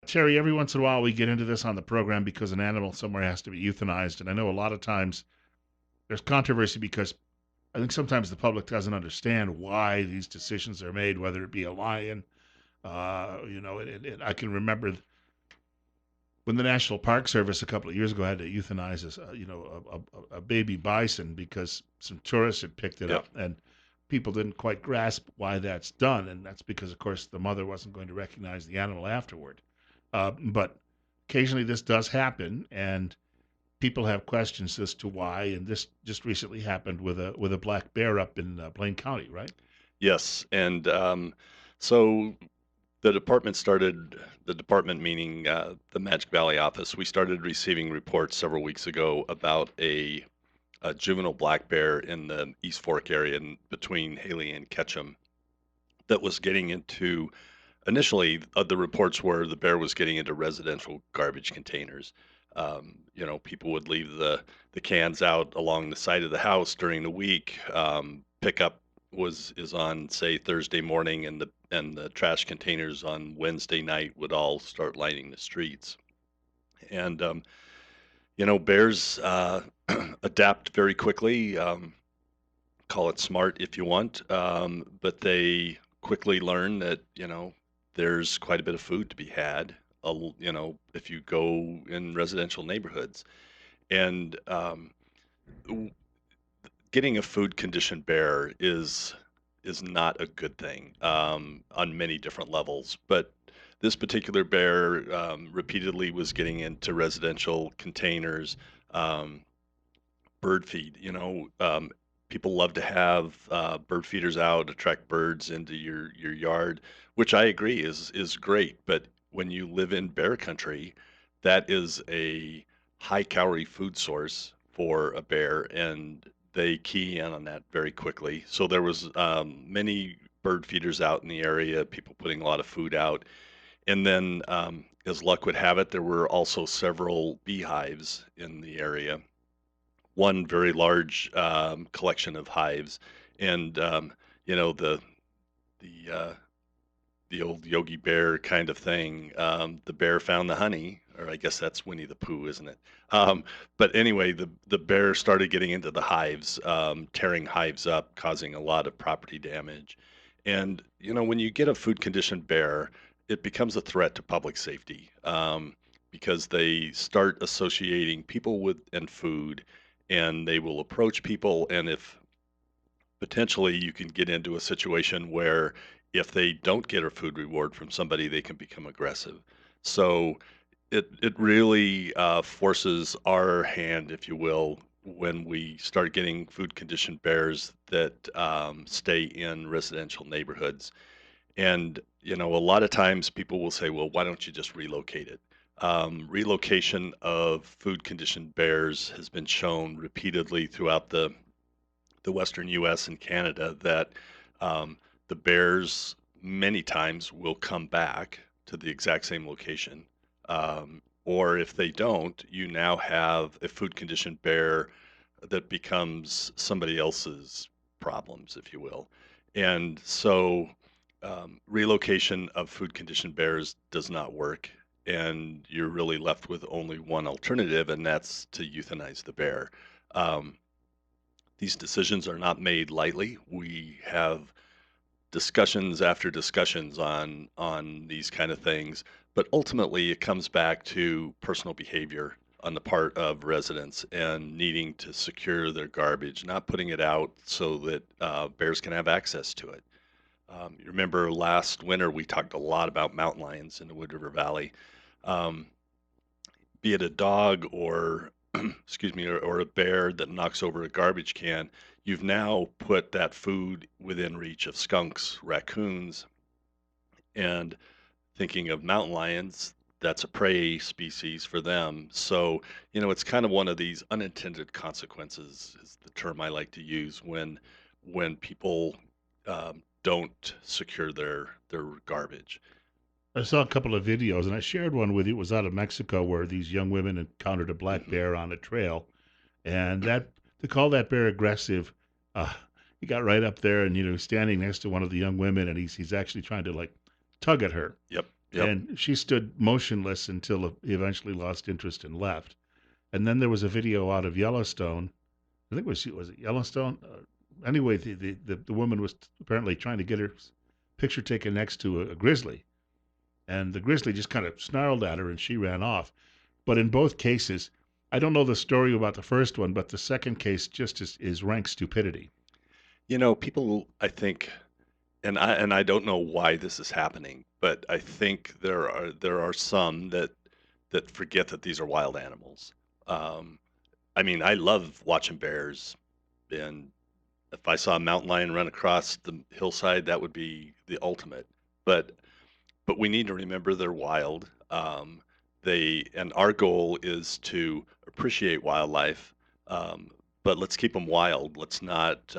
Terry, every once in a while we get into this on the program because an animal somewhere has to be euthanized. And I know a lot of times there's controversy because I think sometimes the public doesn't understand why these decisions are made, whether it be a lion. I can remember when the National Park Service a couple of years ago had to euthanize a baby bison because some tourists had picked it Yep. up and people didn't quite grasp why that's done, and that's because, of course, the mother wasn't going to recognize the animal afterward. But occasionally this does happen, and people have questions as to why. And this just recently happened with a black bear up in Blaine County, right? Yes, and so the department meaning the Magic Valley office, we started receiving reports several weeks ago about a juvenile black bear in the East Fork area between Haley and Ketchum that was getting into, initially, the reports were the bear was getting into residential garbage containers. People would leave the cans out along the side of the house during the week. Pickup is on, say, Thursday morning, and the trash containers on Wednesday night would all start lining the streets. And bears adapt very quickly. Call it smart if you want, but they quickly learn that there's quite a bit of food to be had. If you go in residential neighborhoods, and w- getting a food conditioned bear is not a good thing on many different levels. But this particular bear repeatedly was getting into residential containers, um, bird feed. People love to have bird feeders out, attract birds into your yard, which I agree is great. But when you live in bear country, that is a high calorie food source for a bear, and they key in on that very quickly. So there was many bird feeders out in the area, people putting a lot of food out, and then as luck would have it, there were also several beehives in the area, one very large collection of hives, and you know the uh, the old Yogi Bear kind of thing. The bear found the honey, or I guess that's Winnie the Pooh, isn't it? But anyway, the bear started getting into the hives, tearing hives up, causing a lot of property damage. And when you get a food conditioned bear, it becomes a threat to public safety, because they start associating people with and food, and they will approach people. And if potentially you can get into a situation where if they don't get a food reward from somebody, they can become aggressive. So it really forces our hand, if you will, when we start getting food conditioned bears that stay in residential neighborhoods. And a lot of times people will say, well, why don't you just relocate it? Relocation of food conditioned bears has been shown repeatedly throughout the Western US and Canada that um, the bears many times will come back to the exact same location. Or if they don't, you now have a food conditioned bear that becomes somebody else's problems, if you will. And so relocation of food conditioned bears does not work. And you're really left with only one alternative, and that's to euthanize the bear. Um, these decisions are not made lightly. We have discussions after discussions on these kind of things, but ultimately it comes back to personal behavior on the part of residents and needing to secure their garbage, not putting it out so that bears can have access to it. You remember last winter we talked a lot about mountain lions in the Wood River Valley. Um, be it a dog or excuse me, or a bear that knocks over a garbage can, you've now put that food within reach of skunks, raccoons, and thinking of mountain lions, that's a prey species for them. So, it's kind of one of these unintended consequences is the term I like to use when people don't secure their garbage. I saw a couple of videos, and I shared one with you. It was out of Mexico where these young women encountered a black Hmm. bear on a trail, and that to call that bear aggressive, uh, he got right up there and standing next to one of the young women, and he's actually trying to like tug at her, Yep. Yep. and she stood motionless until he eventually lost interest and left. And then there was a video out of Yellowstone. I think was it Yellowstone? Anyway, the woman was apparently trying to get her picture taken next to a grizzly, and the grizzly just kind of snarled at her, and she ran off. But in both cases, I don't know the story about the first one, but the second case just is rank stupidity. People, I think, and I don't know why this is happening, but I think there are some that forget that these are wild animals. Um, I mean, I love watching bears, and if I saw a mountain lion run across the hillside, that would be the ultimate. But but we need to remember they're wild. And our goal is to appreciate wildlife, um, but let's keep them wild. Let's not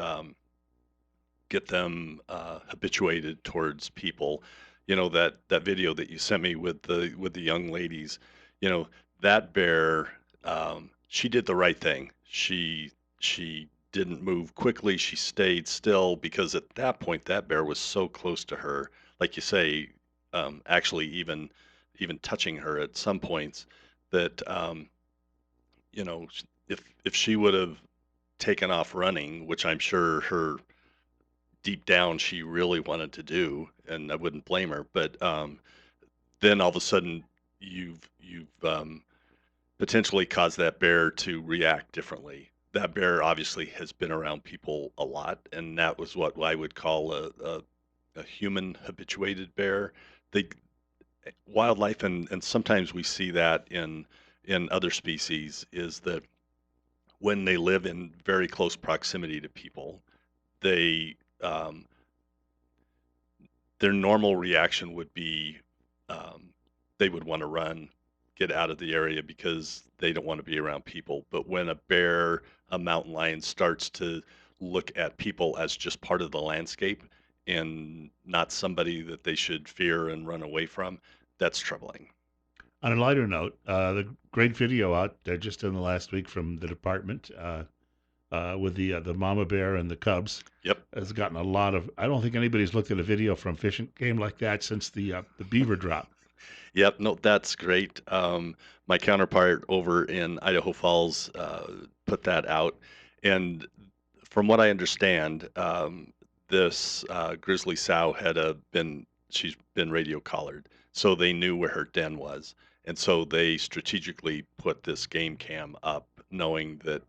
get them habituated towards people. That video that you sent me with the young ladies. You know that bear. She did the right thing. She didn't move quickly. She stayed still because at that point that bear was so close to her. Like you say, actually even touching her at some points. That if she would have taken off running, which I'm sure her deep down she really wanted to do, and I wouldn't blame her. But then all of a sudden, you've potentially caused that bear to react differently. That bear obviously has been around people a lot, and that was what I would call a human habituated bear. They Wildlife, and sometimes we see that in other species, is that when they live in very close proximity to people, they um, their normal reaction would be, um, they would want to run, get out of the area because they don't want to be around people. But when a bear, a mountain lion starts to look at people as just part of the landscape and not somebody that they should fear and run away from, that's troubling. On a lighter note, the great video out there just in the last week from the department with the mama bear and the cubs Yep. has gotten a lot of. I don't think anybody's looked at a video from fishing game like that since the beaver drop. Yep, no, that's great. My counterpart over in Idaho Falls put that out, and from what I understand, this grizzly sow she's been radio collared, so they knew where her den was, and so they strategically put this game cam up, knowing that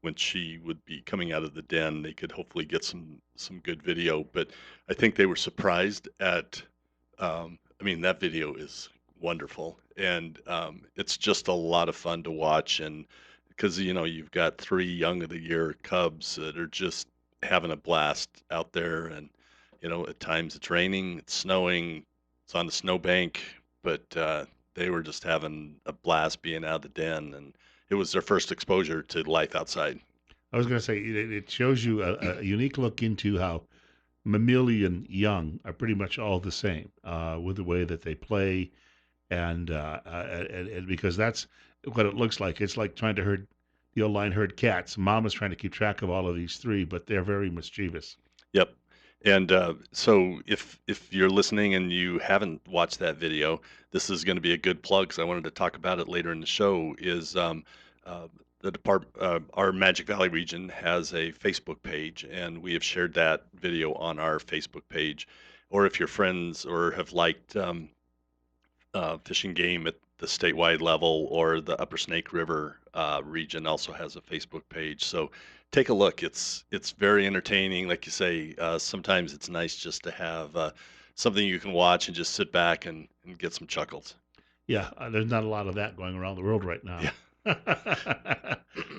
when she would be coming out of the den, they could hopefully get some good video. But I think they were surprised at. I mean, that video is wonderful, and it's just a lot of fun to watch. And because you've got three young of the year cubs that are just having a blast out there, and at times it's raining, it's snowing, it's on the snowbank, but they were just having a blast being out of the den, and it was their first exposure to life outside. I was going to say it shows you a unique look into how mammalian young are pretty much all the same with the way that they play and because that's what it looks like. It's like trying to herd the old line herd cats. Mama's trying to keep track of all of these three, but they're very mischievous. Yep. And so if you're listening and you haven't watched that video, this is going to be a good plug because I wanted to talk about it later in the show. Is our Magic Valley region has a Facebook page, and we have shared that video on our Facebook page. Or if you're friends or have liked fishing game at the statewide level, or the Upper Snake River region also has a Facebook page. So take a look. It's very entertaining. Like you say, sometimes it's nice just to have something you can watch and just sit back and get some chuckles. Yeah, there's not a lot of that going around the world right now. Yeah.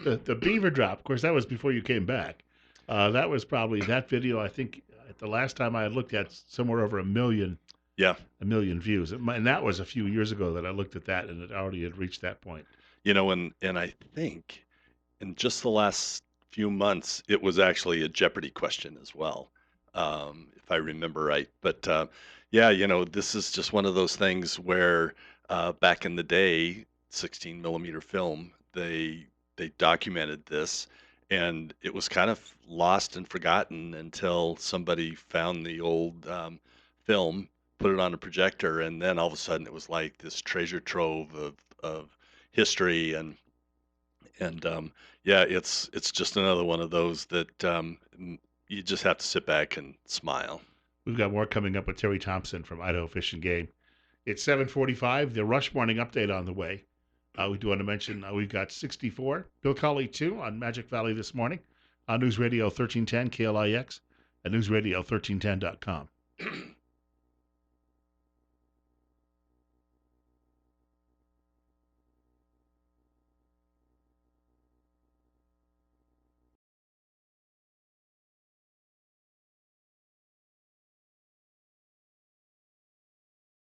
The beaver drop, of course, that was before you came back. That was probably that video. I think at the last time I had looked at somewhere over Yeah. a million views, and that was a few years ago that I looked at that, and it already had reached that point. And I think in just the last few months, it was actually a Jeopardy question as well, if I remember right. But yeah, this is just one of those things where back in the day, 16 millimeter film, they documented this, and it was kind of lost and forgotten until somebody found the old film put it on a projector, and then all of a sudden it was like this treasure trove of history and yeah, it's just another one of those that you just have to sit back and smile. We've got more coming up with Terry Thompson from Idaho Fish and Game. It's 7:45. The Rush Morning Update on the way. We do want to mention we've got 64 Bill Colley 2 on Magic Valley this morning on News Radio 1310 KLIX and News Radio 1310.com.